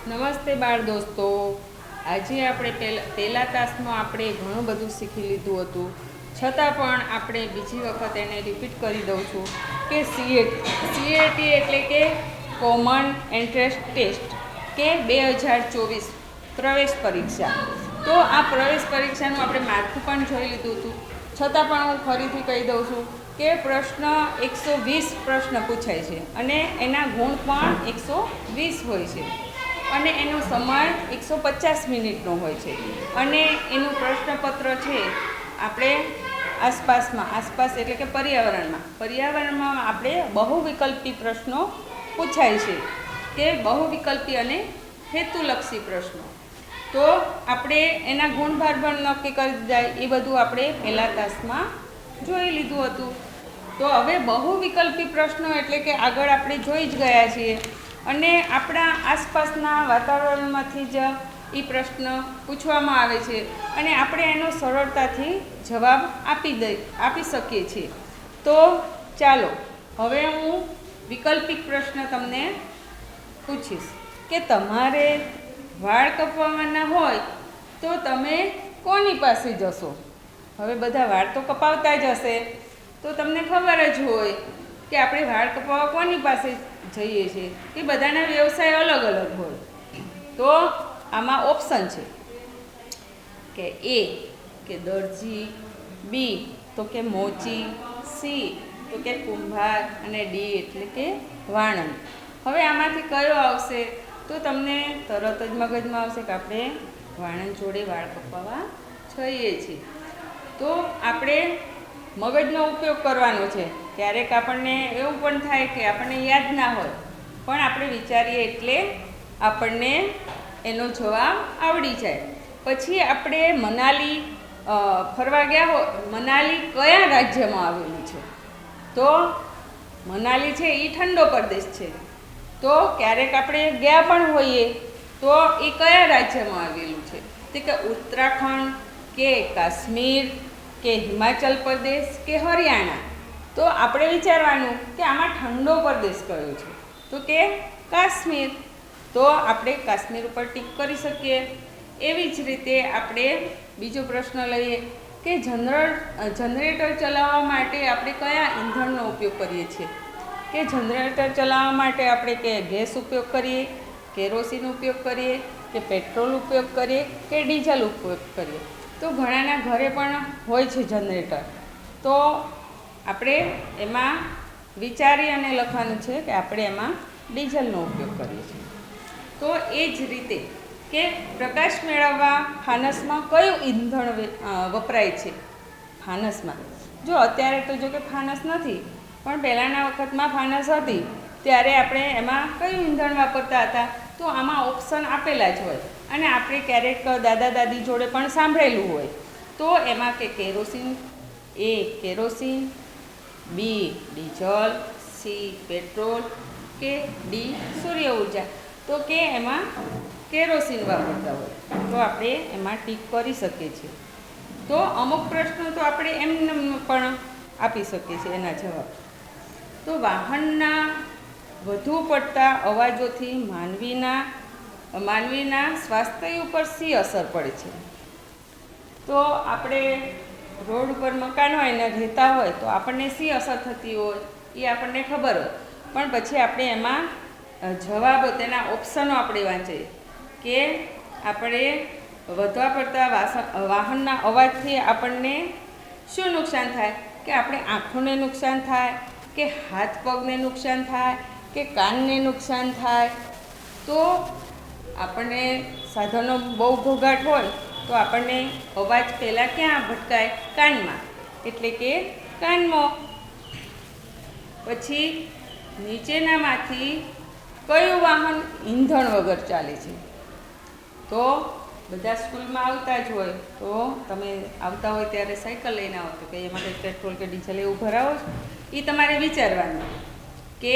નમસ્તે બાળ દોસ્તો, આજે આપણે પહેલા તાસમાં આપણે ઘણું બધું શીખી લીધું હતું, છતાં પણ આપણે બીજી વખત એને રિપીટ કરી દઉં છું કે સીએટી એટલે કે કોમન એન્ટ્રન્સ ટેસ્ટ કે 2024 પ્રવેશ પરીક્ષા. તો આ પ્રવેશ પરીક્ષાનું આપણે માળખું પણ જોઈ લીધું હતું, છતાં પણ હું ફરીથી કહી દઉં છું કે પ્રશ્ન 120 પ્રશ્ન પૂછાય છે અને એના ગુણ પણ 120 હોય છે અને એનો સમય 150 મિનિટનો હોય છે અને એનું પ્રશ્નપત્ર છે આપણે આસપાસ એટલે કે પર્યાવરણમાં આપણે બહુવિકલ્પી પ્રશ્નો પૂછાય છે કે બહુવિકલ્પી અને હેતુલક્ષી પ્રશ્નો. તો આપણે એના ગુણભાર પણ નક્કી કરી દીધા, એ બધું આપણે પહેલા તાસમાં જોઈ લીધું હતું. તો હવે બહુવિકલ્પી પ્રશ્નો એટલે કે આગળ આપણે જોઈ જ ગયા છીએ અને આપણા આસપાસના વાતાવરણમાંથી જ એ પ્રશ્ન પૂછવામાં આવે છે અને આપણે એનો સરળતાથી જવાબ આપી શકીએ છીએ. તો ચાલો હવે હું વિકલ્પિક પ્રશ્ન તમને પૂછીશ કે તમારે વાળ કપાવવાના હોય તો તમે કોની પાસે જશો? હવે બધા વાળ તો કપાવતા જ હશે, તો તમને ખબર જ હોય કે આપણે વાળ કપાવવા કોની પાસે જઈએ છીએ કે બધાના વ્યવસાય અલગ અલગ હોય. તો આમાં ઓપ્શન છે કે એ કે દરજી, બી તો કે મોચી, સી તો કે કુંભાર અને ડી એટલે કે વાણંદ. હવે આમાંથી કયો આવશે? તો તમને તરત જ મગજમાં આવશે કે આપણે વાણંદ જોડે વાળ કપાવવા જઈએ છીએ. તો આપણે મગજનો ઉપયોગ કરવાનો છે. ક્યારેક આપણને એવું પણ થાય કે આપણને યાદ ના હોય, પણ આપણે વિચારીએ એટલે આપણને એનો જવાબ આવડી જાય. પછી આપણે મનાલી ફરવા ગયા હોય, મનાલી કયા રાજ્યમાં આવેલું છે? તો મનાલી છે એ ઠંડો પ્રદેશ છે. તો ક્યારેક આપણે ગયા પણ હોઈએ તો એ કયા રાજ્યમાં આવેલું છે? તો કે ઉત્તરાખંડ કે કાશ્મીર કે હિમાચલ પ્રદેશ કે હરિયાણા. તો આપણે વિચારવાનું કે આમાં ઠંડો પ્રદેશ કયો છે? તો કે કાશ્મીર. તો આપણે કાશ્મીર ઉપર ટીક કરી શકીએ. એવી જ રીતે આપણે બીજો પ્રશ્ન લઈએ કે જનરેટર ચલાવવા માટે આપણે કયા ઈંધણનો ઉપયોગ કરીએ છીએ? કે જનરેટર ચલાવવા માટે આપણે કે ગેસ ઉપયોગ કરીએ, કેરોસીન ઉપયોગ કરીએ કે પેટ્રોલ ઉપયોગ કરીએ કે ડીઝલ ઉપયોગ કરીએ? તો ઘણાના ઘરે પણ હોય છે જનરેટર. તો આપણે એમાં વિચારી અને લખવાનું છે કે આપણે એમાં ડીઝલનો ઉપયોગ કરીએ છીએ. તો એ જ રીતે કે પ્રકાશ મેળવવા ફાનસમાં કયું ઈંધણ વપરાય છે? ફાનસમાં જો અત્યારે તો જો કે ફાનસ નથી, પણ પહેલાંના વખતમાં ફાનસ હતી ત્યારે આપણે એમાં કયું ઈંધણ વાપરતા હતા? તો આમાં ઓપ્શન આપેલા જ હોય અને આપણે ક્યારેક દાદા દાદી જોડે પણ સાંભળેલું હોય. તો એમાં કે કેરોસીન, એ કેરોસીન, બી ડીઝલ, સી પેટ્રોલ કે ડી સૂર્ય ઉર્જા. તો કે એમાં કેરોસીન વાપરતા હોય, તો આપણે એમાં ટીક કરી શકીએ છીએ. તો અમુક પ્રશ્નો તો આપણે એમને પણ આપી શકીએ છીએ એના જવાબ. તો વાહનના વધુ પડતા અવાજોથી માનવીના સ્વાસ્થ્ય ઉપર શી અસર પડે છે? તો આપણે રોડ ઉપર મકાન હોય ને રહેતા હોય તો આપણને શી અસર થતી હોય એ આપણને ખબર હોય, પણ પછી આપણે એમાં જવાબો તેના ઓપ્શનો આપણે વાંચીએ કે આપણે વધવા પડતા વાહનના અવાજથી આપણને શું નુકસાન થાય? કે આપણે આંખોને નુકસાન થાય કે હાથ પગને નુકસાન થાય કે કાનને નુકસાન થાય? તો આપણને સાધનો બહુ ઘોંઘાટ હોય તો આપણને અવાજ પહેલાં ક્યાં ભટકાય? કાનમાં, એટલે કે કાનમાં. પછી નીચેનામાંથી કયું વાહન ઈંધણ વગર ચાલે છે? તો બધા સ્કૂલમાં આવતા જ હોય, તો તમે આવતા હોય ત્યારે સાયકલ લઈને આવો તો કે એમાં કંઈ પેટ્રોલ કે ડીઝલ એવું ભરાવો છો? એ તમારે વિચારવાનું કે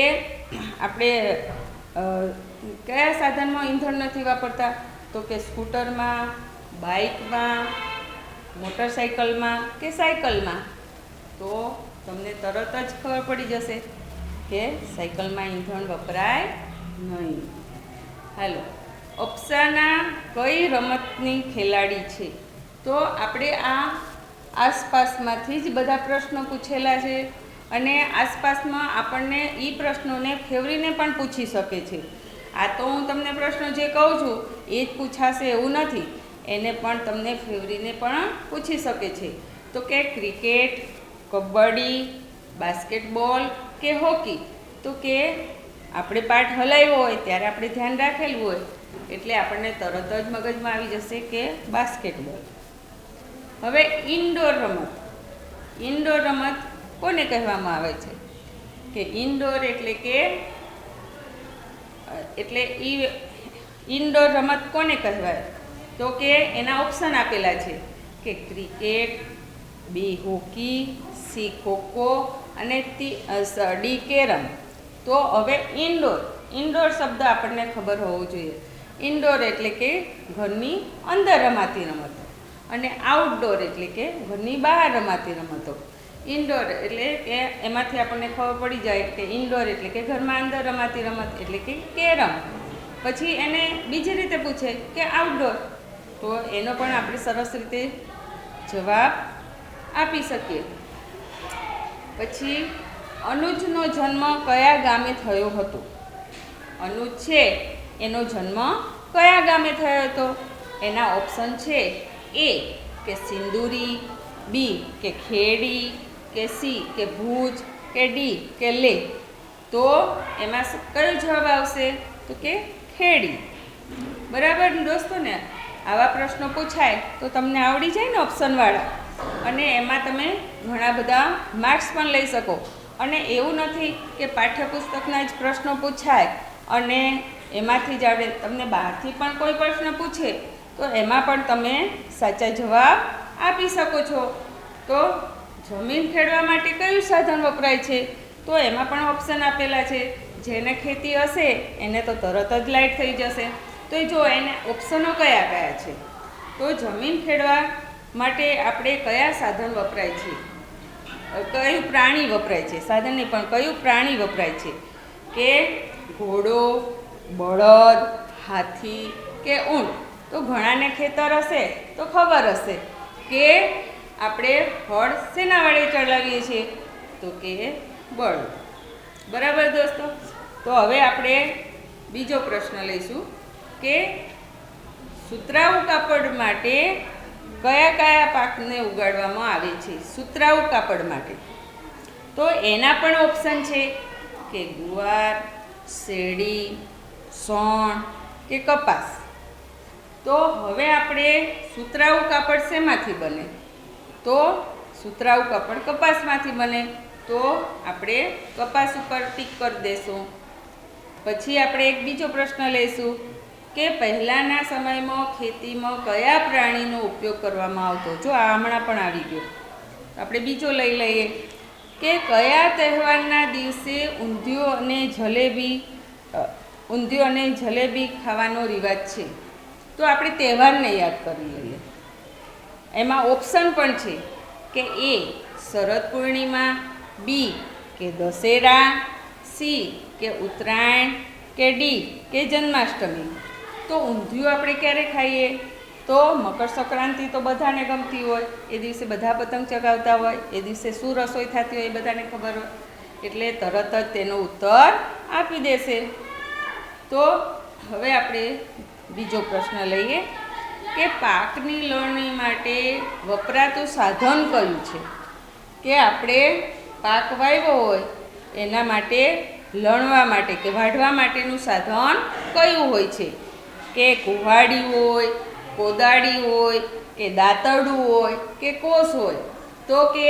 આપણે કયા સાધનમાં ઈંધણ નથી વાપરતા? તો કે સ્કૂટરમાં, બાઇકમાં, મોટરસાઇકલમાં કે સાયકલમાં? તો તમને તરત જ ખબર પડી જશે કે સાયકલમાં ઈંધણ વપરાય નહીં. હાલો અપ્સાના કઈ રમતની ખેલાડી છે? તો આપણે આ આસપાસમાંથી જ બધા પ્રશ્નો પૂછેલા છે અને આસપાસમાં આપણને એ પ્રશ્નોને ફેવરીને પણ પૂછી શકે છે. આ તો હું તમને પ્રશ્નો જે કહું છું એ જ પૂછાશે એવું નથી, એને પણ તમને ફેવરીને પણ પૂછી શકે છે. તો કે ક્રિકેટ, કબડ્ડી, બાસ્કેટબોલ કે હોકી? તો કે આપણે પાઠ હલાવ્યો હોય ત્યારે આપણે ધ્યાન રાખેલું હોય એટલે આપણને તરત જ મગજમાં આવી જશે કે બાસ્કેટબોલ. હવે ઇન્ડોર રમત. ઇન્ડોર રમત કોને કહેવામાં આવે છે? કે ઇન્ડોર એટલે ઇન્ડોર રમત કોને કહેવાય? તો કે એના ઓપ્શન આપેલા છે કે cricket, B hockey, C kho kho અને ડી કેરમ. તો હવે ઇન્ડોર શબ્દ આપણને ખબર હોવો જોઈએ. ઇન્ડોર એટલે કે ઘરની અંદર રમાતી રમતો અને આઉટડોર એટલે કે ઘરની બહાર રમાતી રમતો. ઇન્ડોર એટલે કે એમાંથી આપણને ખબર પડી જાય કે ઇન્ડોર એટલે કે ઘરમાં અંદર રમાતી રમત એટલે કે કેરમ. પછી એને બીજી રીતે પૂછે કે આઉટડોર, તો એનો પણ આપણે સરસ રીતે જવાબ આપી શકીએ. પછી અનુજનો જન્મ કયા ગામે થયો હતો? અનુજ છે એનો જન્મ કયા ગામે થયો હતો? એના ઓપ્શન છે એ કે સિંદુરી, બી કે ખેડી, કે સી કે ભુજ, કે ડી કે લે. તો એમાં કયો જવાબ આવશે? તો કે ખેડી. બરાબર દોસ્તો ને? આવા પ્રશ્નો પૂછાય તો તમને આવડી જાય ને ઓપ્શનવાળા, અને એમાં તમે ઘણા બધા માર્ક્સ પણ લઈ શકો. અને એવું નથી કે પાઠ્યપુસ્તકના જ પ્રશ્નો પૂછાય અને એમાંથી જ આવડે. તમને બહારથી પણ કોઈ પ્રશ્ન પૂછે તો એમાં પણ તમે સાચા જવાબ આપી શકો છો. તો જમીન ખેડવા માટે કયું સાધન વપરાય છે? તો એમાં પણ ઓપ્શન આપેલા છે. જેને ખેતી હશે એને તો તરત જ લાઈટ થઈ જશે. તો જો એને ઓપ્શનો કયા કયા છે? તો જમીન ખેડવા માટે આપણે કયા સાધન વપરાય છે? કયું પ્રાણી વપરાય છે? સાધન નહીં પણ કયું પ્રાણી વપરાય છે? કે ઘોડો, બળદ, હાથી કે ઊંટ? તો ઘણાને ખેતર હશે તો ખબર હશે કે આપણે હળ શેના વડે ચલાવીએ છીએ? તો કે બળદ. બરાબર દોસ્તો? તો હવે આપણે બીજો પ્રશ્ન લઈશું કે સુતરાઉ કાપડ માટે કયા કયા પાકને ઉગાડવામાં આવે છે? સુતરાઉ કાપડ માટે તો એના પણ ઓપ્શન છે કે ગુવાર, શેરડી, સોણ કે કપાસ. તો હવે આપણે સુતરાઉ કાપડ શેમાંથી બને? તો સુતરાઉ કાપડ કપાસમાંથી બને. તો આપણે કપાસ ઉપર ટીક કરી દઈશું. પછી આપણે એક બીજો પ્રશ્ન લઈશું કે પહેલાંના સમયમાં ખેતીમાં કયા પ્રાણીનો ઉપયોગ કરવામાં આવતો? જો આ હમણાં પણ આવી ગયો. આપણે બીજો લઈ લઈએ કે કયા તહેવારના દિવસે ઊંધિયું અને જલેબી ખાવાનો રિવાજ છે? તો આપણે તહેવારને યાદ કરી લઈએ. એમાં ઓપ્શન પણ છે કે એ શરદ પૂર્ણિમા, બી કે દશેરા, સી કે ઉત્તરાયણ, કે ડી કે જન્માષ્ટમી. તો ઊંધિયું આપણે ક્યારે ખાઈએ? તો મકર સંક્રાંતિ તો બધાને ગમતી હોય, એ દિવસે બધા પતંગ ચગાવતા હોય, એ દિવસે શું રસોઈ થતી હોય એ બધાને ખબર હોય, એટલે તરત જ તેનો ઉત્તર આપી દેશે. તો હવે આપણે બીજો પ્રશ્ન લઈએ કે પાકની લણણી માટે વપરાતું સાધન કયું છે? કે આપણે પાક વાવ્યો હોય એના માટે લણવા માટે કે વાઢવા માટેનું સાધન કયું હોય છે? કે કુહાડી હોય, કોદાળી હોય, કે દાંતરડું હોય, કે કોસ હોય? તો કે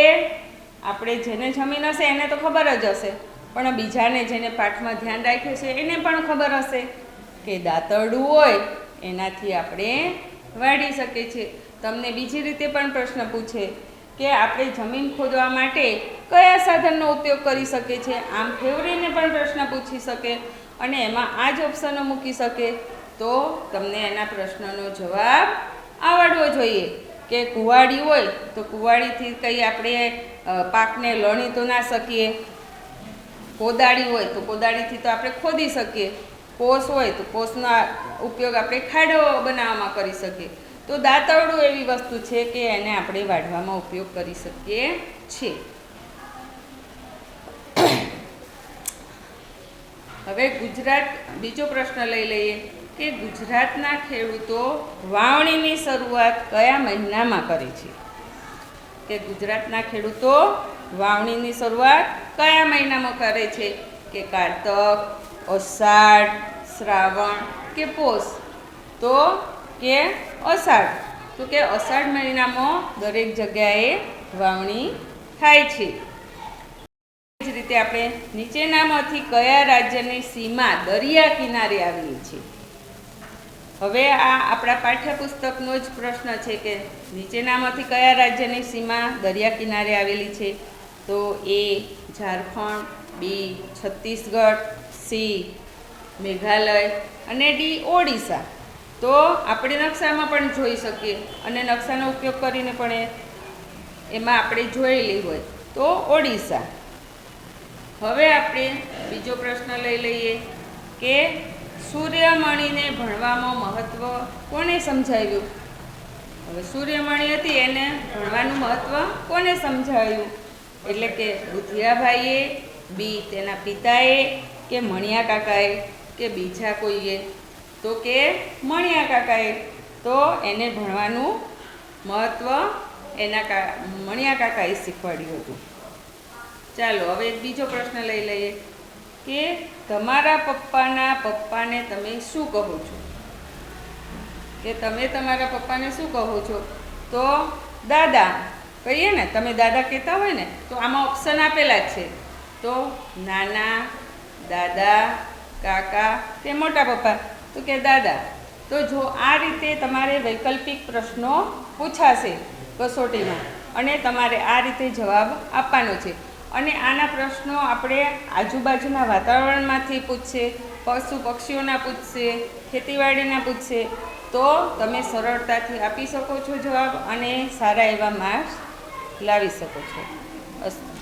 આપણે જેને જમીન હશે એને તો ખબર જ હશે, પણ બીજાને જેને પાઠમાં ધ્યાન રાખ્યું છે એને પણ ખબર હશે કે દાંતરડું હોય એનાથી આપણે વાઢી શકીએ છીએ. તમને બીજી રીતે પણ પ્રશ્ન પૂછે કે આપણે જમીન ખોદવા માટે કયા સાધનનો ઉપયોગ કરી શકીએ છીએ? આમ ફેવરીને પણ પ્રશ્ન પૂછી શકે અને એમાં આ જ ઓપ્શનો મૂકી શકે. તો તમને એના પ્રશ્નનો જવાબ આવડવો જોઈએ. કે કુવાડી હોય તો કુવાડીથી કંઈ આપણે પાકને લણી તો ના શકીએ. કોદાળી હોય તો કોદાળીથી તો આપણે ખોદી શકીએ. કોસ હોય તો કોસનો ઉપયોગ આપણે ખાડો બનાવવામાં કરી શકીએ. તો દાંતરડું એવી વસ્તુ છે કે એને આપણે વાઢવામાં ઉપયોગ કરી શકીએ છીએ. હવે બીજો પ્રશ્ન લઈ લઈએ કે ગુજરાતના ખેડૂતો વાવણીની શરૂઆત કયા મહિનામાં કરે છે? કે ગુજરાતના ખેડૂતો વાવણીની શરૂઆત કયા મહિનામાં કરે છે? કે કારતક, અષાઢ, શ્રાવણ કે પોષ? તો કે અષાઢ. તો કે અષાઢ મહિનામાં દરેક જગ્યાએ વાવણી થાય છે. એ જ રીતે આપણે નીચેનામાંથી કયા રાજ્યની સીમા દરિયા કિનારે આવેલી છે? હવે આ આપણા પાઠ્યપુસ્તકનો જ પ્રશ્ન છે કે નીચેનામાંથી કયા રાજ્યની સીમા દરિયા કિનારે આવેલી છે? તો એ ઝારખંડ, બી છત્તીસગઢ, સી મેઘાલય અને ડી ઓડિશા. તો આપણે નકશામાં પણ જોઈ શકીએ અને નકશાનો ઉપયોગ કરીને પણ એમાં આપણે જોયેલી હોય તો ઓડિશા. હવે આપણે બીજો પ્રશ્ન લઈ લઈએ કે સૂર્યમણીને ભણવામાં મહત્ત્વ કોને સમજાવ્યું? હવે સૂર્યમણી હતી એને ભણવાનું મહત્ત્વ કોને સમજાવ્યું? એટલે કે બુધિયાભાઈએ, બી તેના પિતાએ કે મણિયા કાકાએ કે બીજા કોઈએ? તો કે મણિયા કાકાએ. તો એને ભણવાનું મહત્ત્વ મણિયા કાકાએ શીખવાડ્યું હતું. ચાલો હવે બીજો પ્રશ્ન લઈ લઈએ કે તમારા પપ્પાના પપ્પાને તમે શું કહો છો? કે તમે તમારા પપ્પાને શું કહો છો? તો દાદા કહીએ ને. તમે દાદા કહેતા હોય ને તો આમાં ઓપ્શન આપેલા જ છે. તો નાના, દાદા, કાકા કે મોટા પપ્પા? તો કે દાદા. તો જો આ રીતે તમારે વૈકલ્પિક પ્રશ્નો પૂછાશે કસોટીમાં અને તમારે આ રીતે જવાબ આપવાનો છે. અને આના પ્રશ્નો આપણે આજુબાજુના વાતાવરણમાંથી પૂછશે, પશુ પક્ષીઓના પૂછશે, ખેતીવાડીના પૂછશે. તો તમે સરળતાથી આપી શકો છો જવાબ અને સારા એવા માર્ક્સ લાવી શકો છો. અસ્તુ.